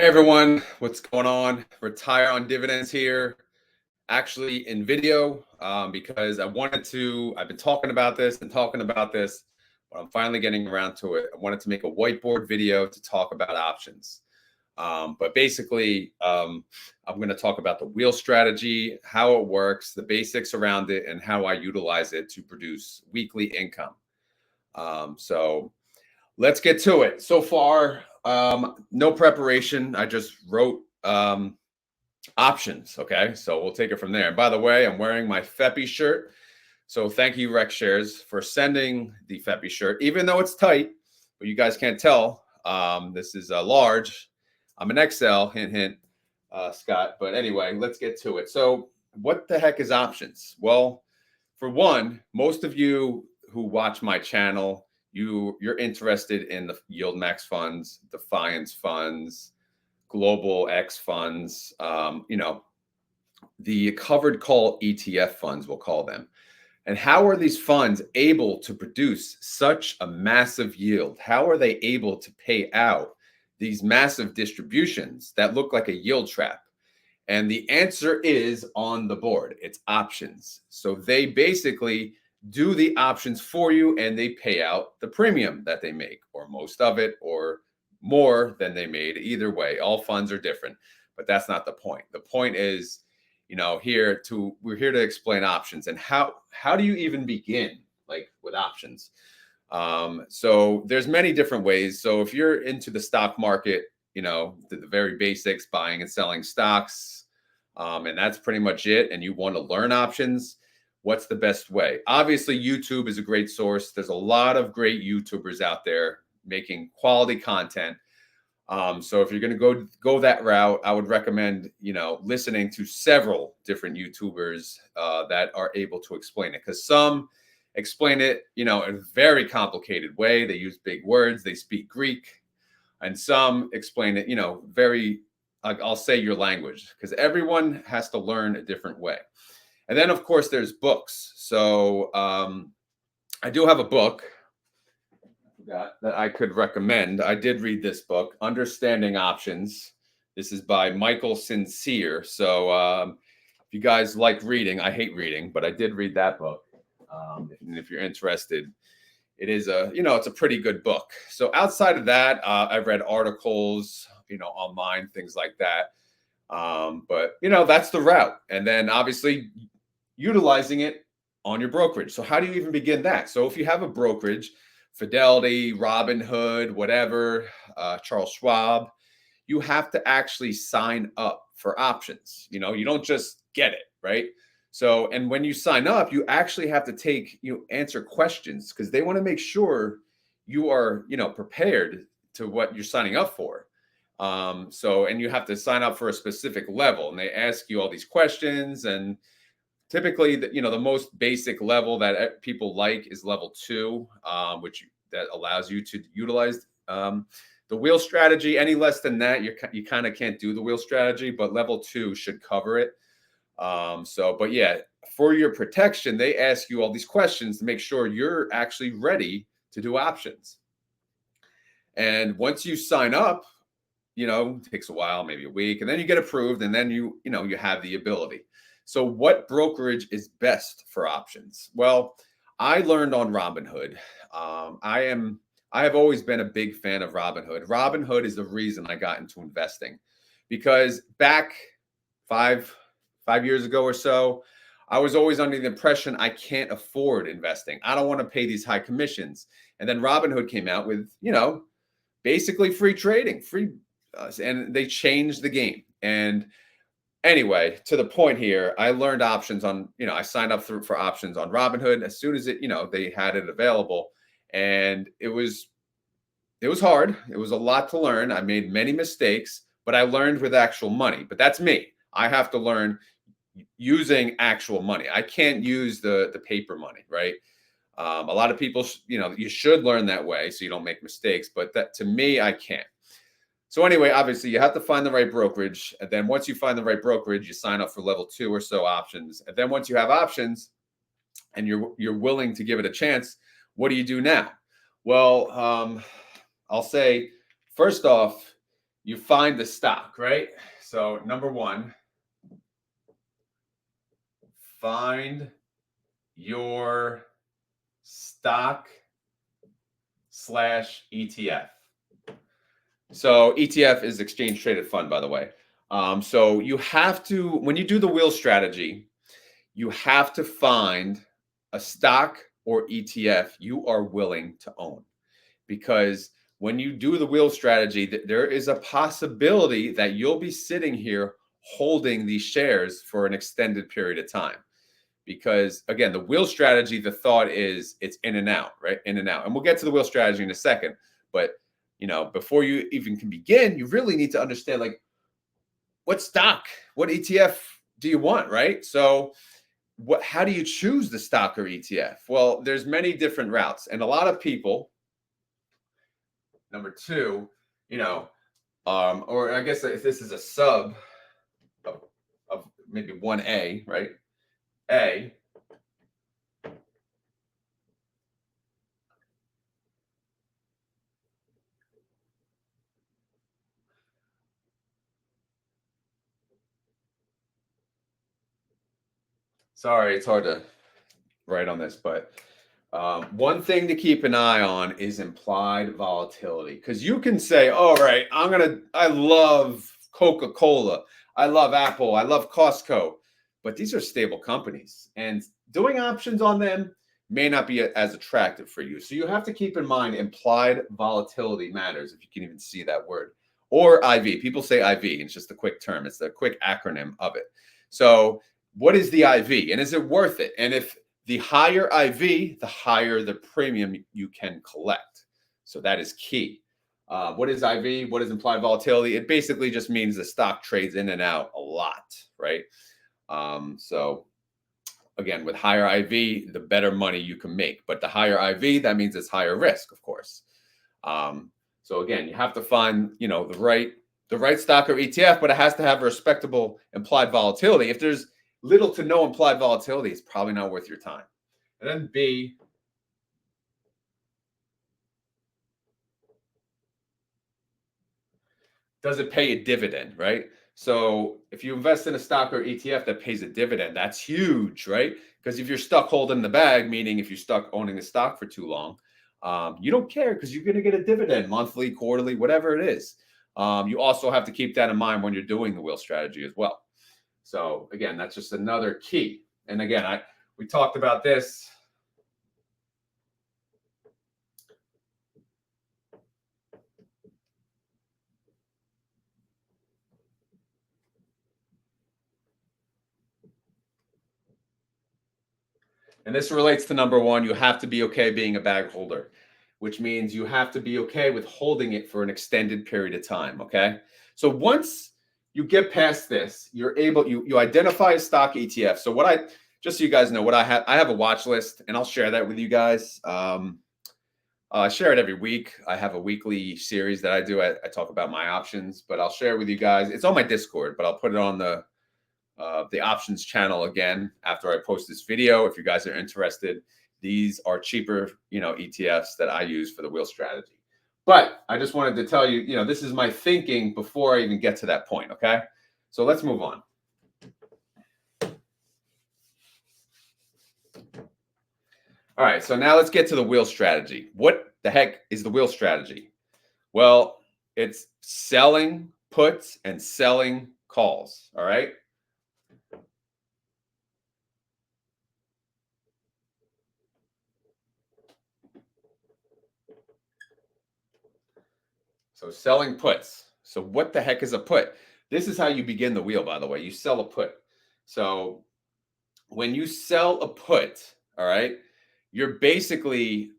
Hey everyone, what's going on? Retire on dividends here, actually in video, because I've been talking about this and talking about this, but I'm finally getting around to it. I wanted to make a whiteboard video to talk about options. But basically, I'm going to talk about the wheel strategy, how it works, the basics around it, and how I utilize it to produce weekly income. So let's get to it. So far, no preparation. I just wrote options. Okay. So we'll take it from there. And by the way, I'm wearing my Feppy shirt. So thank you, Rex Shares, for sending the Feppy shirt, even though it's tight, but you guys can't tell. This is a large. I'm an XL, hint, hint, Scott. But anyway, let's get to it. So, what the heck is options? Well, for one, most of you who watch my channel, you're interested in the yield max funds, defiance funds, global X funds, the covered call ETF funds, we'll call them. And how are these funds able to produce such a massive yield? How are they able to pay out these massive distributions that look like a yield trap? And the answer is on the board. It's options. So they basically do the options for you and they pay out the premium that they make, or most of it, or more than they made. Either way, all funds are different, but that's not the point. The point is, we're here to explain options and how do you even begin like with options. So there's many different ways. So if you're into the stock market, the very basics, buying and selling stocks, and that's pretty much it, and you want to learn options, what's the best way? Obviously, YouTube is a great source. There's a lot of great YouTubers out there making quality content. So if you're going to go that route, I would recommend, listening to several different YouTubers that are able to explain it, because some explain it, in a very complicated way. They use big words, they speak Greek, and some explain it, very, like, I'll say your language, because everyone has to learn a different way. And then, of course, there's books. So I do have a book that I could recommend. I did read this book, Understanding Options. This is by Michael Sincere. So if you guys like reading, I hate reading, but I did read that book. And if you're interested, it is it's a pretty good book. So outside of that, I've read articles, online, things like that. But that's the route. And then obviously utilizing it on your brokerage. So how do you even begin that? So if you have a brokerage, Fidelity, Robinhood, whatever, Charles Schwab, you have to actually sign up for options. You don't just get it, right? So, and when you sign up, you actually have to answer questions, because they want to make sure you are, prepared to what you're signing up for. And you have to sign up for a specific level, and they ask you all these questions. And typically, the most basic level that people like is level 2, that allows you to utilize the wheel strategy. Any less than that, you kind of can't do the wheel strategy, but level 2 should cover it. But yeah, for your protection, they ask you all these questions to make sure you're actually ready to do options. And once you sign up, it takes a while, maybe a week, and then you get approved, and then you have the ability. So what brokerage is best for options? Well, I learned on Robinhood. I have always been a big fan of Robinhood. Robinhood is the reason I got into investing, because back five years ago or so, I was always under the impression I can't afford investing. I don't want to pay these high commissions. And then Robinhood came out with, basically free trading, and they changed the game. And anyway, to the point here, I learned options on, I signed up for options on Robinhood as soon as they had it available. And it was hard. It was a lot to learn. I made many mistakes, but I learned with actual money. But that's me. I have to learn using actual money. I can't use the paper money, right? A lot of people, you should learn that way so you don't make mistakes. But that, to me, I can't. So anyway, obviously, you have to find the right brokerage. And then once you find the right brokerage, you sign up for level 2 or so options. And then once you have options and you're willing to give it a chance, what do you do now? Well, I'll say, first off, you find the stock, right? So number one, find your stock slash ETF. So ETF is exchange traded fund, by the way. So you have to, when you do the wheel strategy, you have to find a stock or ETF you are willing to own. Because when you do the wheel strategy, there is a possibility that you'll be sitting here holding these shares for an extended period of time. Because again, the wheel strategy, the thought is it's in and out, right? In and out. And we'll get to the wheel strategy in a second. But before you even can begin, you really need to understand like what stock, what ETF do you want, right? So how do you choose the stock or ETF? Well, there's many different routes. And a lot of people, number two, or I guess if this is a sub of maybe 1A, right? A. Sorry, it's hard to write on this, but one thing to keep an eye on is implied volatility. Because you can say, all right, I love Coca-Cola, I love Apple, I love Costco, but these are stable companies. And doing options on them may not be as attractive for you. So you have to keep in mind implied volatility matters, if you can even see that word. Or IV. People say IV, and it's just a quick term. It's the quick acronym of it. So what is the IV? And is it worth it? And if the higher IV, the higher the premium you can collect. So that is key. What is IV? What is implied volatility? It basically just means the stock trades in and out a lot, right? So again, with higher IV, the better money you can make. But the higher IV, that means it's higher risk, of course. So again, you have to find the right stock or ETF, but it has to have a respectable implied volatility. If there's little to no implied volatility, it's probably not worth your time. And then B, does it pay a dividend, right? So if you invest in a stock or ETF that pays a dividend, that's huge, right? Because if you're stuck holding the bag, meaning if you're stuck owning the stock for too long, you don't care because you're going to get a dividend monthly, quarterly, whatever it is. You also have to keep that in mind when you're doing the wheel strategy as well. So again, that's just another key. And again, we talked about this. And this relates to number one, you have to be okay being a bag holder, which means you have to be okay with holding it for an extended period of time. Okay. So once you get past this, you identify a stock ETF. So just so you guys know what I have a watch list and I'll share that with you guys. I share it every week. I have a weekly series that I do. I talk about my options, but I'll share it with you guys. It's on my Discord, but I'll put it on the options channel again after I post this video. If you guys are interested, these are cheaper, ETFs that I use for the wheel strategy. But I just wanted to tell you, this is my thinking before I even get to that point. Okay. So let's move on. All right. So now let's get to the wheel strategy. What the heck is the wheel strategy? Well, it's selling puts and selling calls. All right. So selling puts. So what the heck is a put? This is how you begin the wheel, by the way. You sell a put. So when you sell a put, all right, you're basically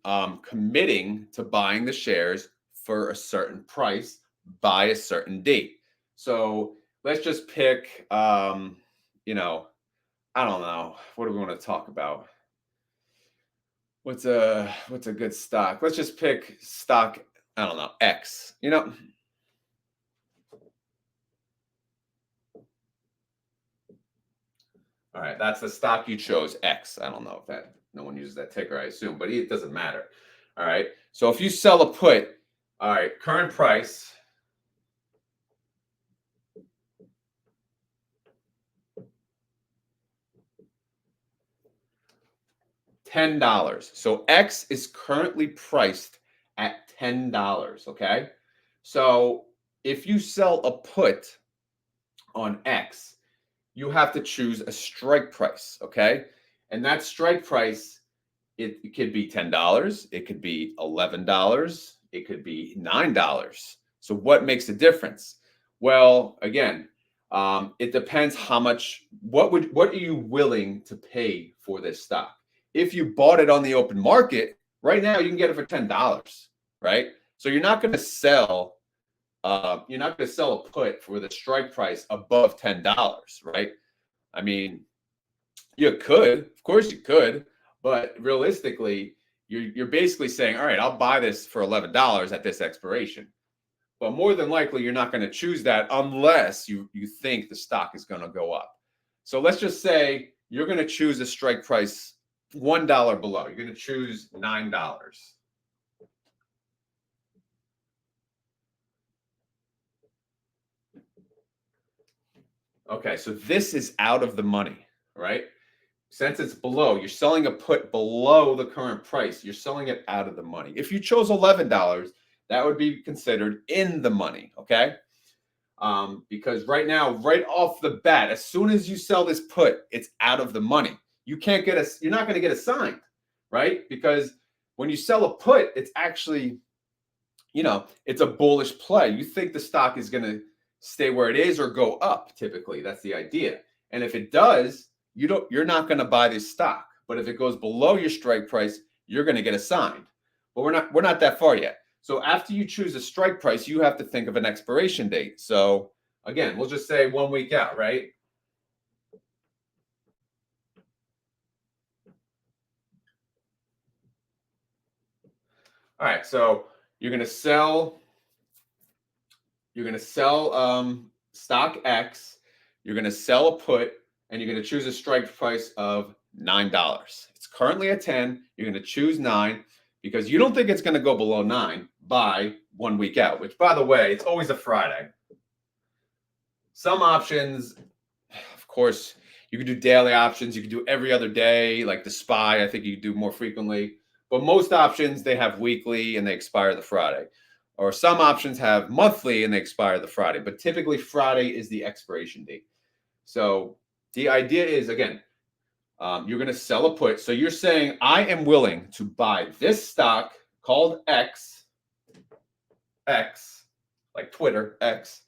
committing to buying the shares for a certain price by a certain date. So let's just pick, I don't know. What do we want to talk about? What's a good stock? Let's just pick stock, I don't know, X. All right, that's the stock you chose, X. I don't know if no one uses that ticker, I assume, but it doesn't matter. All right. So if you sell a put, all right, current price $10. So X is currently priced at $10, okay? So if you sell a put on X, you have to choose a strike price, okay? And that strike price, it could be $10, it could be $11, it could be $9. So what makes the difference? Well, again, it depends how much. What are you willing to pay for this stock? If you bought it on the open market, right now you can get it for $10, right? So you're not going to sell. You're not going to sell a put for the strike price above $10, right? I mean, you could, of course, you could, but realistically, you're basically saying, all right, I'll buy this for $11 at this expiration. But more than likely, you're not going to choose that unless you think the stock is going to go up. So let's just say you're going to choose a strike price $1 below. You're going to choose $9. Okay, so this is out of the money, right? Since it's below, you're selling a put below the current price. You're selling it out of the money. If you chose $11, that would be considered in the money, okay? Because right now, right off the bat, as soon as you sell this put, it's out of the money. You're not going to get assigned, right? Because when you sell a put, it's actually, it's a bullish play. You think the stock is going to stay where it is or go up. Typically, that's the idea. And if it does, you're not going to buy this stock. But if it goes below your strike price, you're going to get assigned. But we're not that far yet. So after you choose a strike price, you have to think of an expiration date. So again, we'll just say 1 week out, right? All right, so you're going to sell stock X, you're going to sell a put, and you're going to choose a strike price of $9. It's currently at 10. You're going to choose 9 because you don't think it's going to go below 9 by 1 week out, which, by the way, it's always a Friday. Some options, of course, you can do daily options. You can do every other day, like the SPY. I think you do more frequently. But most options, they have weekly and they expire the Friday. Or some options have monthly and they expire the Friday. But typically, Friday is the expiration date. So the idea is, again, you're going to sell a put. So you're saying, I am willing to buy this stock called X, like Twitter, X,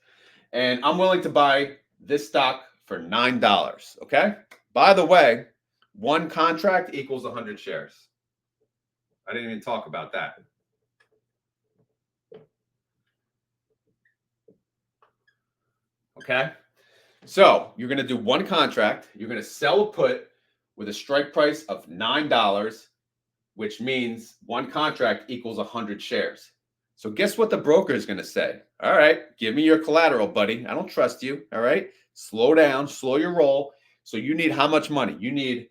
and I'm willing to buy this stock for $9. Okay. By the way, one contract equals 100 shares. I didn't even talk about that. Okay. So you're going to do one contract. You're going to sell a put with a strike price of $9, which means one contract equals 100 shares. So guess what the broker is going to say? All right, give me your collateral, buddy. I don't trust you. All right, slow down, slow your roll. So you need how much money? You need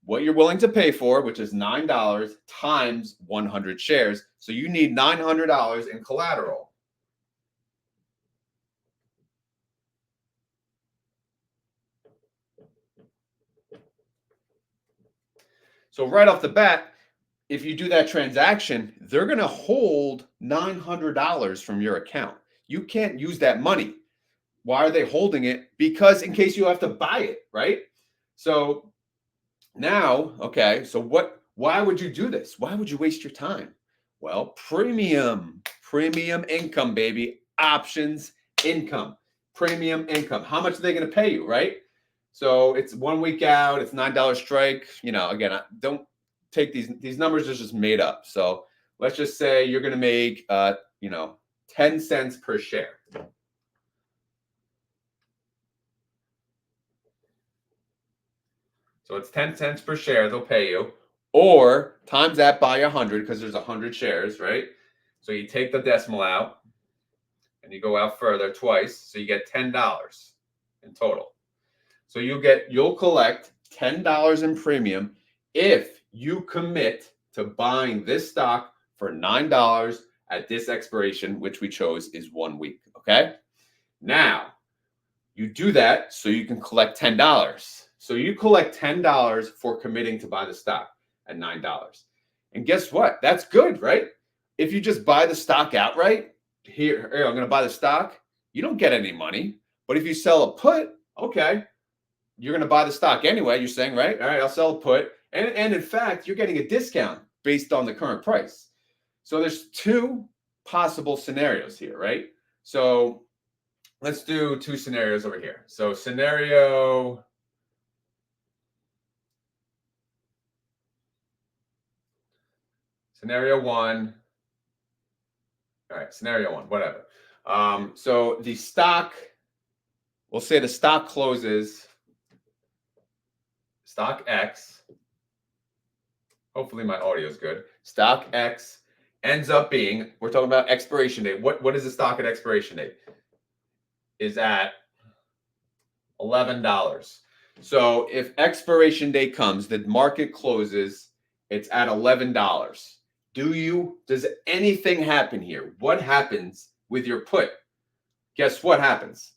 what you're willing to pay for, which is $9 times 100 shares. So you need $900 in collateral. So right off the bat, if you do that transaction, they're going to hold $900 from your account. You can't use that money. Why are they holding it? Because in case you have to buy it, right? So now, okay, so why would you do this? Why would you waste your time? Well, premium income, baby. Options income, premium income. How much are they going to pay you, right? So it's 1 week out, it's $9 strike. Again, don't take these numbers are just made up. So let's just say you're going to make 10 cents per share. So it's 10 cents per share they'll pay you, or times that by 100 because there's 100 shares, right? So you take the decimal out and you go out further twice, so you get $10 in total. So you'll collect $10 in premium if you commit to buying this stock for $9 at this expiration, which we chose is 1 week. Okay. Now you do that so you can collect $10. So you collect $10 for committing to buy the stock. at $9. And guess what? That's good, right? If you just buy the stock outright, here I'm going to buy the stock, you don't get any money. But if you sell a put, okay, you're going to buy the stock anyway. You're saying, right? All right, I'll sell a put. And in fact, you're getting a discount based on the current price. So there's two possible scenarios here, right? So let's do two scenarios over here. So scenario one. All right, scenario one, whatever. So the stock, we'll say the stock closes, stock X. Hopefully my audio is good. Stock X ends up being, we're talking about expiration date. What is the stock at expiration date? Is at $11. So if expiration date comes, the market closes, it's at $11. Does anything happen here? What happens with your put? Guess what happens?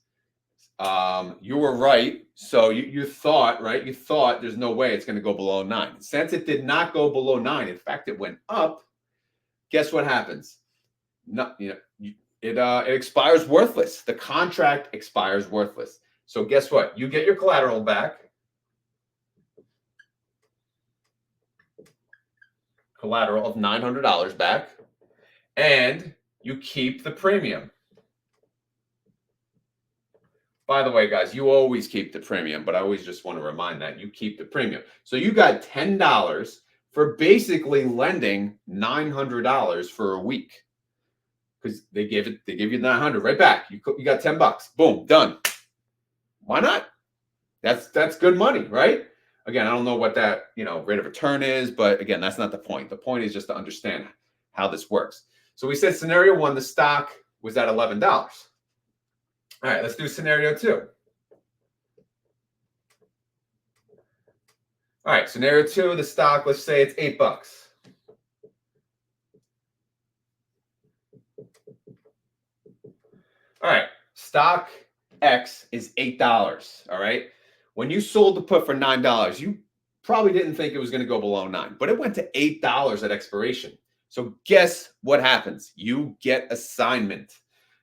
You were right. So you thought, right? You thought there's no way it's going to go below 9. Since it did not go below 9, in fact, it went up. Guess what happens? No, it expires worthless. The contract expires worthless. So guess what? You get your collateral back. Collateral of $900 back, and you keep the premium. By the way, guys, you always keep the premium, but I always just want to remind that you keep the premium. So you got $10 for basically lending $900 for a week, because they give you $900 right back. You got $10. Boom, done. Why not? That's good money, right? Again, I don't know what that rate of return is, but again, that's not the point. The point is just to understand how this works. So we said scenario one, the stock was at $11. All right, let's do scenario two. All right, scenario two, the stock, let's say it's $8. All right, stock X is $8. All right. When you sold the put for $9, you probably didn't think it was going to go below 9, but it went to $8 at expiration. So guess what happens? You get assignment.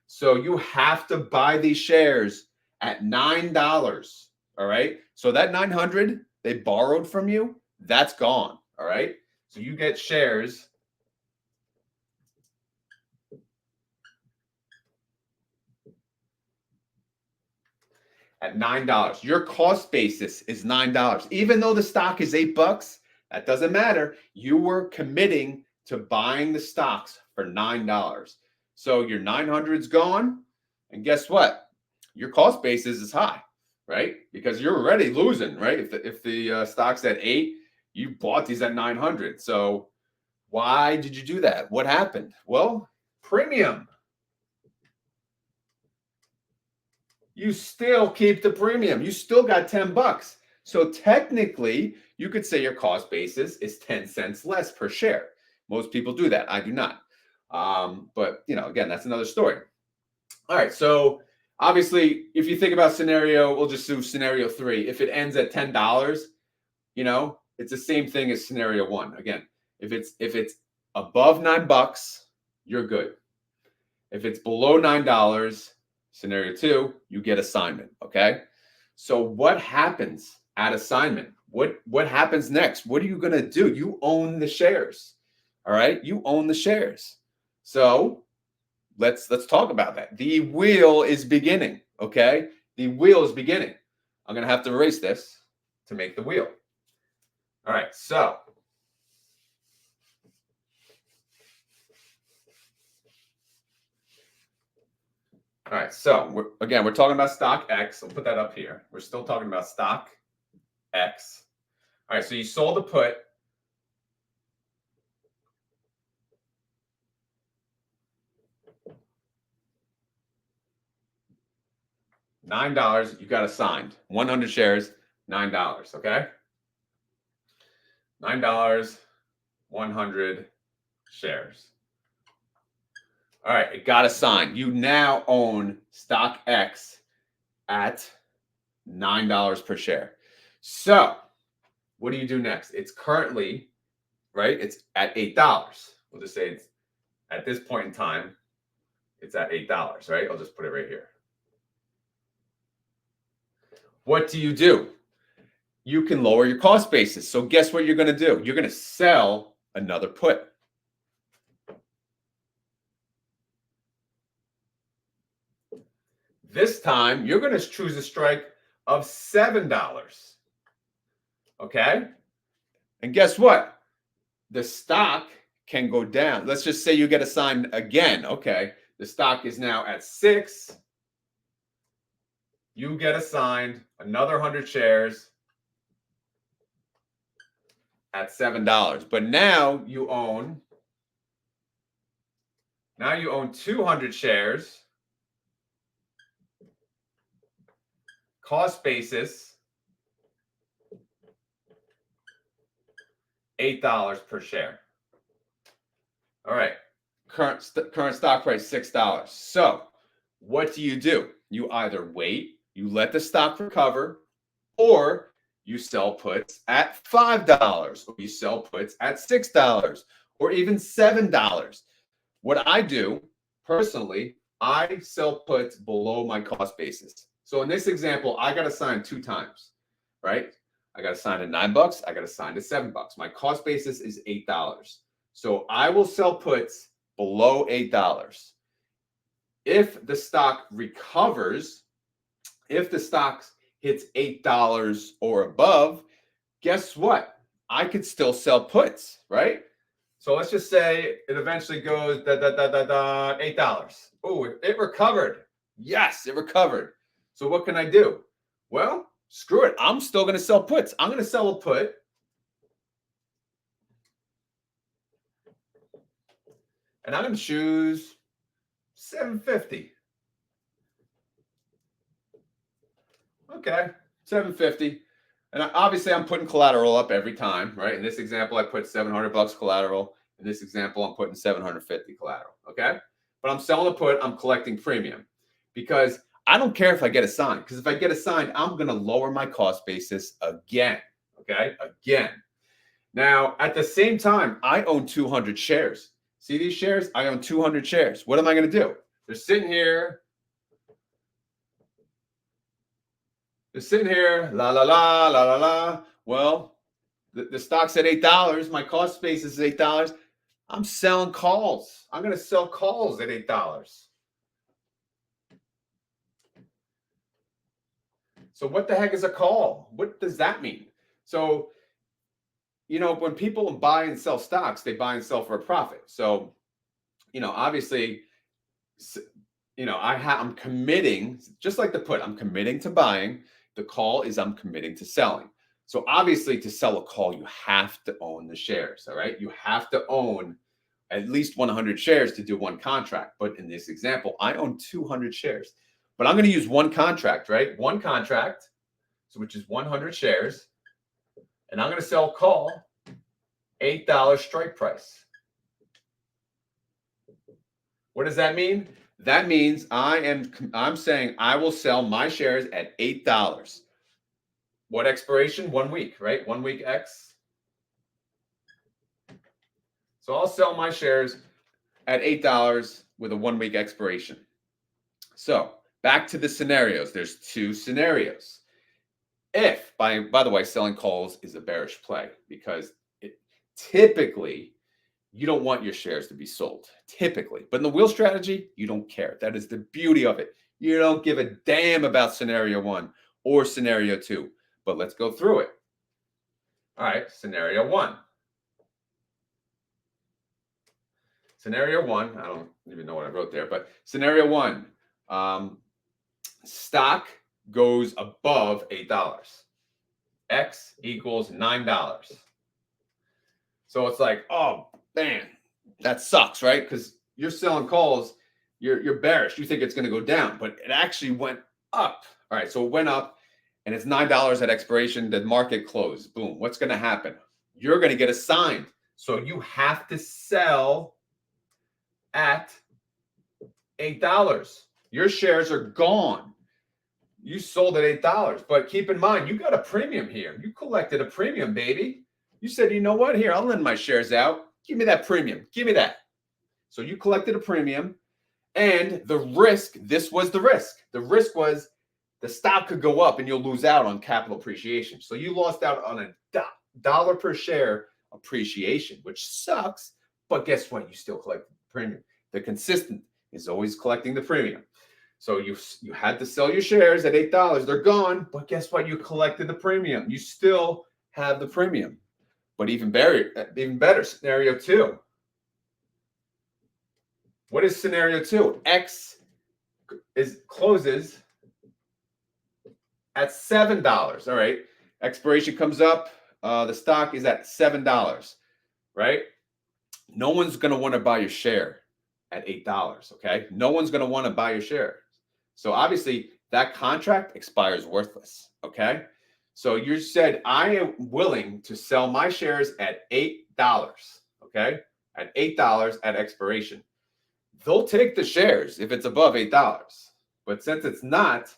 So you have to buy these shares at $9. All right. So that 900 they borrowed from you, that's gone. All right. So you get shares at $9. Your cost basis is $9. Even though the stock is $8, that doesn't matter. You were committing to buying the stocks for $9. So your 900 is gone. And guess what? Your cost basis is high, right? Because you're already losing, right? If the stock's at 8, you bought these at 900. So why did you do that? What happened? Well, premium. You still keep the premium. You still got $10. So technically, you could say your cost basis is 10 cents less per share. Most people do that. I do not. But again, that's another story. All right. So obviously, if you think about we'll just do scenario 3. If it ends at $10, it's the same thing as scenario 1. Again, if it's above $9, you're good. If it's below $9, scenario 2, you get assignment. Okay. So what happens at assignment? What happens next? What are you going to do? You own the shares. All right. You own the shares. So let's talk about that. The wheel is beginning. Okay. The wheel is beginning. I'm going to have to erase this to make the wheel. All right. So all right, so we're talking about stock X. I'll put that up here. We're still talking about stock X. All right, so you sold the put. $9, you got assigned. 100 shares, $9, okay? $9, 100 shares. All right, it got assigned. You now own stock X at $9 per share. So what do you do next? It's currently right? It's at $8. We'll just say it's at this point in time, it's at $8, right? I'll just put it right here. What do? You can lower your cost basis. So guess what you're going to do? You're going to sell another put. This time, you're going to choose a strike of $7. Okay? And guess what? The stock can go down. Let's just say you get assigned again. Okay. The stock is now at 6. You get assigned another 100 shares at $7. But now you own 200 shares. Cost basis $8 per share. All right. Current stock price $6. So what do? You either wait, you let the stock recover, or you sell puts at $5, or you sell puts at $6, or even $7. What I do personally, I sell puts below my cost basis. So in this example, I got assigned 2 times, right? I got assigned at $9. I got assigned at $7. My cost basis is $8. So I will sell puts below $8. If the stock recovers, if the stock hits $8 or above, guess what? I could still sell puts, right? So let's just say it eventually goes $8. Oh, it recovered. Yes, it recovered. So what can I do? Well, screw it. I'm still going to sell puts. I'm going to sell a put. And I'm going to choose $7.50. Okay, $7.50. And obviously I'm putting collateral up every time, right? In this example, I put $700 collateral. In this example, I'm putting $750 collateral, okay? But I'm selling a put, I'm collecting premium because I don't care if I get assigned, because if I get assigned, I'm going to lower my cost basis again, okay? Again. Now, at the same time, I own 200 shares. See these shares? I own 200 shares. What am I going to do? They're sitting here. La, la, la, la, la, la. Well, the stock's at $8. My cost basis is $8. I'm selling calls. I'm going to sell calls at $8. So what the heck is a call? What does that mean? So, when people buy and sell stocks, they buy and sell for a profit. So, obviously, I'm committing, just like the put, I'm committing to buying. The call is I'm committing to selling. So obviously, to sell a call, you have to own the shares, all right? You have to own at least 100 shares to do one contract. But in this example, I own 200 shares. But I'm going to use one contract, right? One contract, so which is 100 shares. And I'm going to sell call $8 strike price. What does that mean? That means I'm saying I will sell my shares at $8. What expiration? 1 week, right? 1 week X. So I'll sell my shares at $8 with a 1 week expiration. So back to the scenarios. There's 2 scenarios. If, by the way, selling calls is a bearish play because typically you don't want your shares to be sold, typically. But in the wheel strategy, you don't care. That is the beauty of it. You don't give a damn about scenario 1 or scenario 2. But let's go through it. All right, scenario 1. Scenario 1, I don't even know what I wrote there, but scenario 1, stock goes above $8. X equals $9. So it's like, oh, man, that sucks, right? Because you're selling calls, you're bearish. You think it's going to go down, but it actually went up. All right, so it went up, and it's $9 at expiration. The market closed. Boom. What's going to happen? You're going to get assigned. So you have to sell at $8. Your shares are gone. You sold at $8. But keep in mind, you got a premium here. You collected a premium, baby. You said, you know what? Here, I'll lend my shares out. Give me that premium. Give me that. So you collected a premium, and the risk, this was the risk. The risk was the stock could go up and you'll lose out on capital appreciation. So you lost out on a dollar per share appreciation, which sucks. But guess what? You still collect the premium. The consistent is always collecting the premium. So you had to sell your shares at $8. They're gone. But guess what? You collected the premium. You still have the premium. But even better, scenario two. What is scenario two? X closes at $7. All right. Expiration comes up. The stock is at $7. Right. No one's going to want to buy your share at $8. Okay. No one's going to want to buy your share. So obviously that contract expires worthless. Okay. So you said, I am willing to sell my shares at $8. Okay. At $8 at expiration. They'll take the shares if it's above $8. But since it's not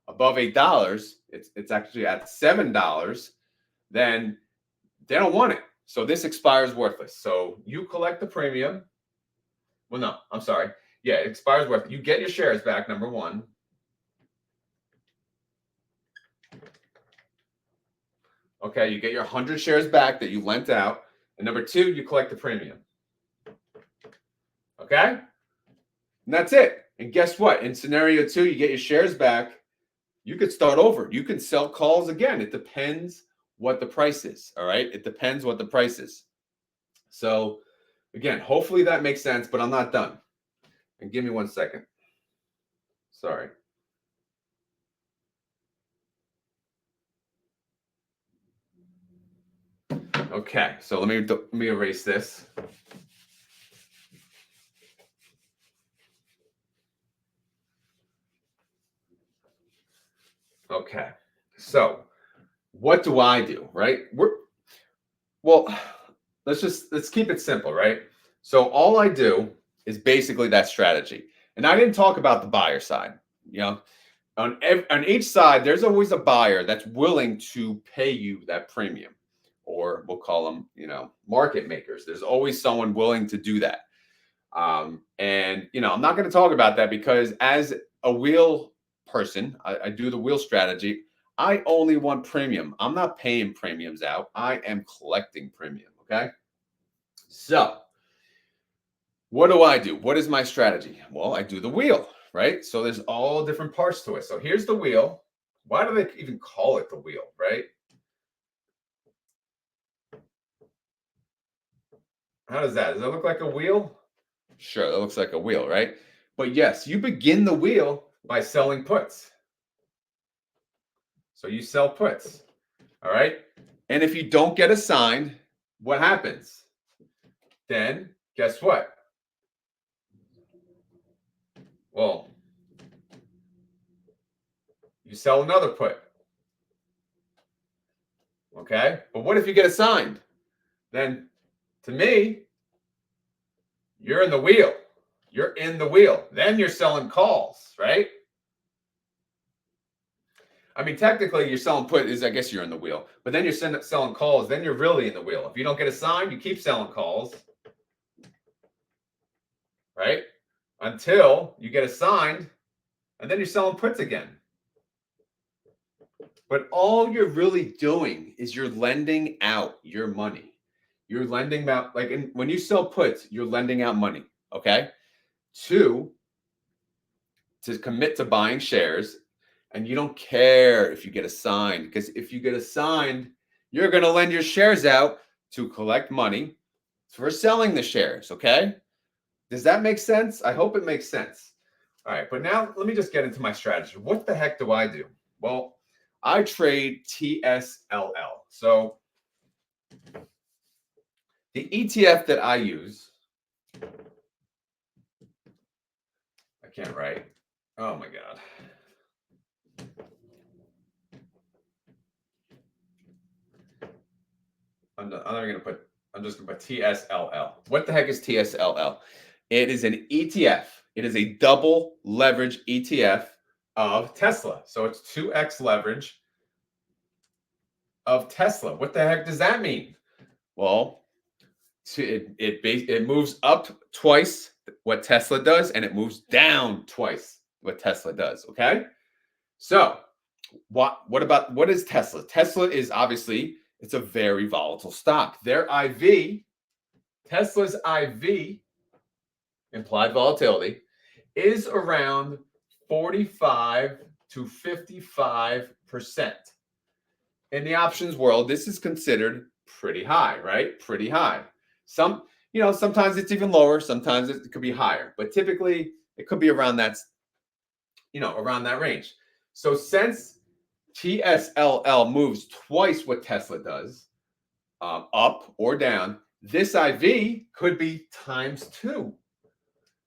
above $8, it's actually at $7, then they don't want it. So this expires worthless. So you collect the premium. Well, no, I'm sorry. Yeah, it expires worthless. You get your shares back, number one. Okay, you get your 100 shares back that you lent out. And number two, you collect the premium. Okay? And that's it. And guess what? In scenario two, you get your shares back. You could start over. You can sell calls again. It depends what the price is. All right? It depends what the price is. So, again, hopefully that makes sense, but I'm not done. And give me 1 second. Sorry. Okay, so let me erase this. Okay, so what do I do, right? Let's keep it simple, right? So all I do is basically that strategy. And I didn't talk about the buyer side. You know, on each side, there's always a buyer that's willing to pay you that premium, or we'll call them, market makers. There's always someone willing to do that. And I'm not going to talk about that because as a wheel person, I do the wheel strategy. I only want premium. I'm not paying premiums out. I am collecting premium. Okay. So what do I do? What is my strategy? Well, I do the wheel, right? So there's all different parts to it. So here's the wheel. Why do they even call it the wheel, right? How does that? Does that look like a wheel? Sure, that looks like a wheel, right? But yes, you begin the wheel by selling puts. So you sell puts, all right? And if you don't get assigned, what happens? Then guess what? Well, you sell another put. Okay? But what if you get assigned? Then to me, you're in the wheel. You're in the wheel. Then you're selling calls, right? I mean, technically, you're selling put is, I guess you're in the wheel. But then you're selling calls. Then you're really in the wheel. If you don't get assigned, you keep selling calls, right? Until you get assigned, and then you're selling puts again. But all you're really doing is you're lending out your money. You're lending out, when you sell puts, you're lending out money, okay? To commit to buying shares, and you don't care if you get assigned, because if you get assigned, you're going to lend your shares out to collect money for selling the shares, okay? Does that make sense? I hope it makes sense. All right, but now let me just get into my strategy. What the heck do I do? Well, I trade TSLL. So the ETF that I use, I can't write. Oh my God. I'm just going to put TSLL. What the heck is TSLL? It is an ETF. It is a double leverage ETF of Tesla. So it's 2x leverage of Tesla. What the heck does that mean? Well, it moves up twice what Tesla does, and it moves down twice what Tesla does. Okay, so what is Tesla? Tesla is obviously it's a very volatile stock. Their IV, Tesla's IV, implied volatility, is around 45 to 55%. In the options world, this is considered pretty high, right? Pretty high. Sometimes it's even lower, sometimes it could be higher, but typically it could be around around that range. So since TSLL moves twice what Tesla does, up or down, this IV could be times 2.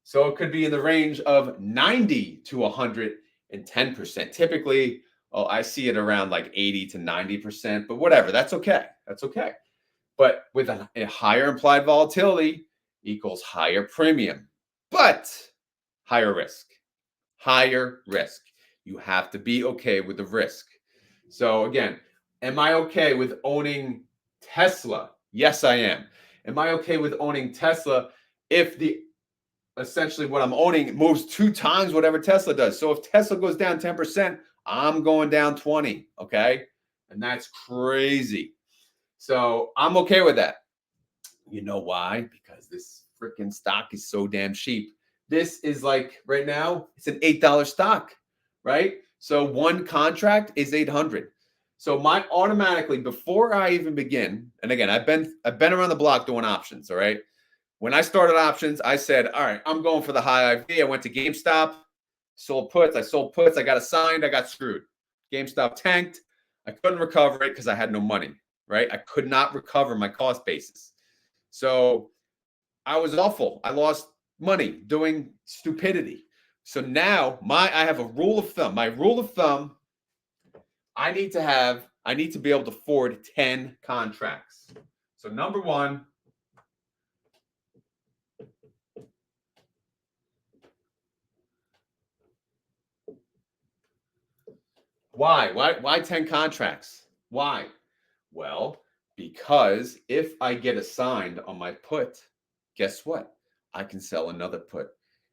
So it could be in the range of 90 to 110%. Typically, I see it around like 80 to 90%, but whatever, that's okay. That's okay. But with a higher implied volatility equals higher premium, but higher risk. Higher risk. You have to be okay with the risk. So again, am I okay with owning Tesla? Yes, I am. Am I okay with owning Tesla if essentially what I'm owning moves 2 times whatever Tesla does? So if Tesla goes down 10%, I'm going down 20, okay? And that's crazy. So I'm okay with that. You know why? Because this freaking stock is so damn cheap. This is like right now, it's an $8 stock, right? So one contract is 800. So my automatically before I even begin, and again, I've been around the block doing options, all right? When I started options, I said, all right, I'm going for the high IV. I went to GameStop, sold puts. I got assigned. I got screwed. GameStop tanked. I couldn't recover it because I had no money, right? I could not recover my cost basis. So I was awful. I lost money doing stupidity. So now I have a rule of thumb. My rule of thumb, I need to be able to afford 10 contracts. So number one, why 10 contracts? Why? Well, because if I get assigned on my put, guess what? I can sell another put.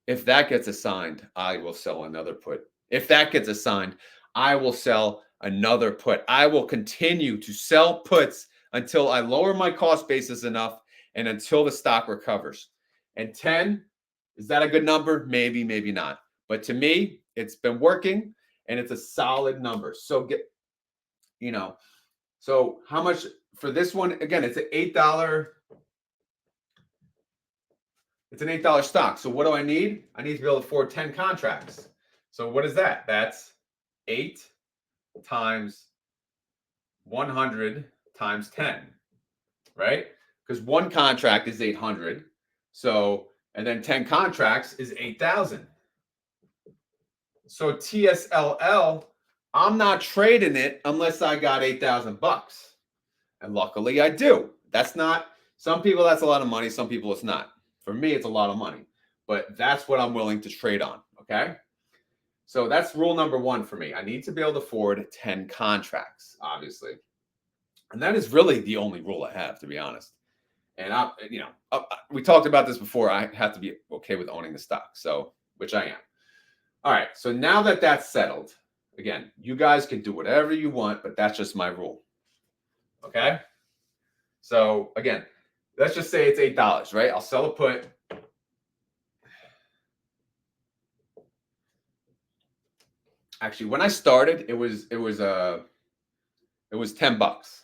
If that gets assigned, I will sell another put. If that gets assigned, I will sell another put. I will continue to sell puts until I lower my cost basis enough and until the stock recovers. And 10, is that a good number? Maybe, maybe not. But to me, it's been working and it's a solid number. So so how much for this one? Again, it's an $8. It's an $8 stock. So what do I need? I need to be able to afford 10 contracts. So what is that? That's 8 times 100 times 10, right? Because one contract is 800. So, and then 10 contracts is 8,000. So TSLL, I'm not trading it unless I got 8,000 bucks. And luckily I do. That's not, some people that's a lot of money, some people it's not. For me, it's a lot of money, but that's what I'm willing to trade on. Okay. So that's rule number one for me. I need to be able to afford 10 contracts, obviously. And that is really the only rule I have, to be honest. And we talked about this before. I have to be okay with owning the stock. So, which I am. All right. So now that that's settled, again, you guys can do whatever you want, but that's just my rule. Okay. So again, let's just say it's $8, right? I'll sell a put. Actually, when I started, it was 10 bucks.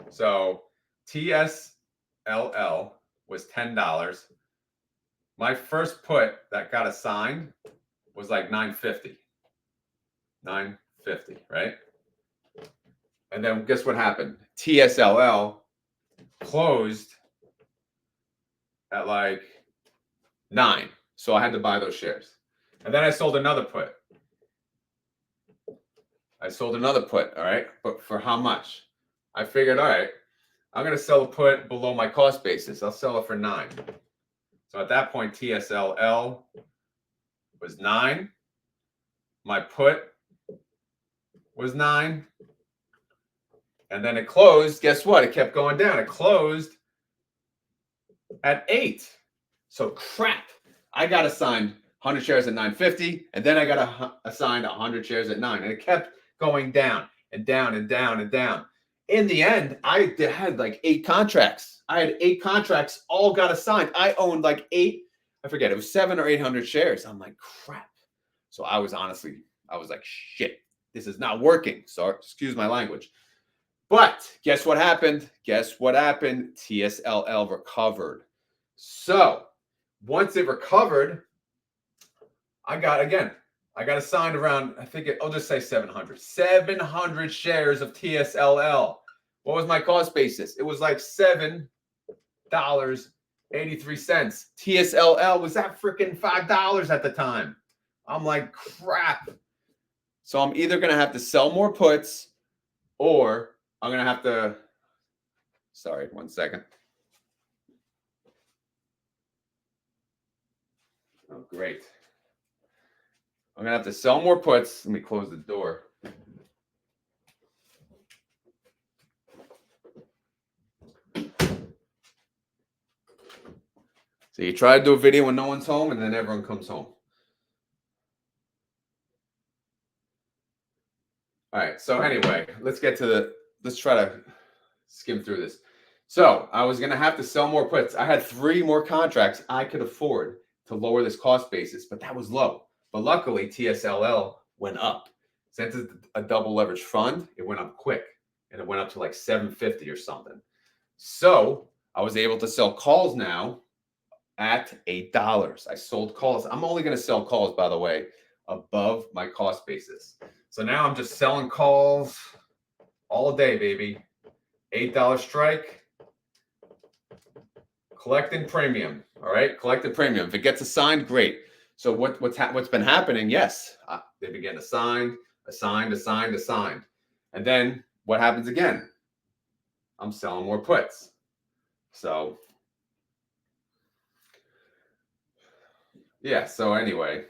So TSLL was $10. My first put that got assigned was like $9.50. $9.50, right? And then guess what happened? TSLL closed at like 9. So I had to buy those shares. And then I sold another put. All right? But for how much? I figured, all right, I'm going to sell a put below my cost basis. I'll sell it for 9. So at that point, TSLL was 9. My put was 9. And then it closed. Guess what? It kept going down. It closed at 8. So crap. I got assigned 100 shares at 9.50, and then I got assigned 100 shares at 9, and it kept going down and down and down and down. In the end, I had like 8 contracts. I had 8 contracts, all got assigned. I owned like 8, I forget, it was 7 or 800 shares. I'm like, crap. So I was like, shit, this is not working. So excuse my language. But guess what happened? Guess what happened? TSLL recovered. So once it recovered, I got assigned around, I'll just say 700 shares of TSLL. What was my cost basis? It was like $7.83. TSLL was at freaking $5 at the time. I'm like, crap. So I'm either going to have to sell more puts, or I'm going to have to, sorry, 1 second. Oh, great. I'm going to have to sell more puts. Let me close the door. So you try to do a video when no one's home, and then everyone comes home. All right. So anyway, let's try to skim through this. So I was going to have to sell more puts. I had 3 more contracts I could afford to lower this cost basis, but that was low. But luckily, TSLL went up. Since it's a double leveraged fund, it went up quick, and it went up to like 750 or something. So I was able to sell calls now at $8. I sold calls. I'm only going to sell calls, by the way, above my cost basis. So now I'm just selling calls all day, baby. $8 strike. Collecting premium. All right, collected premium. If it gets assigned, great. So what's been happening? Yes, they begin assigned, and then what happens again? I'm selling more puts. So yeah. So anyway,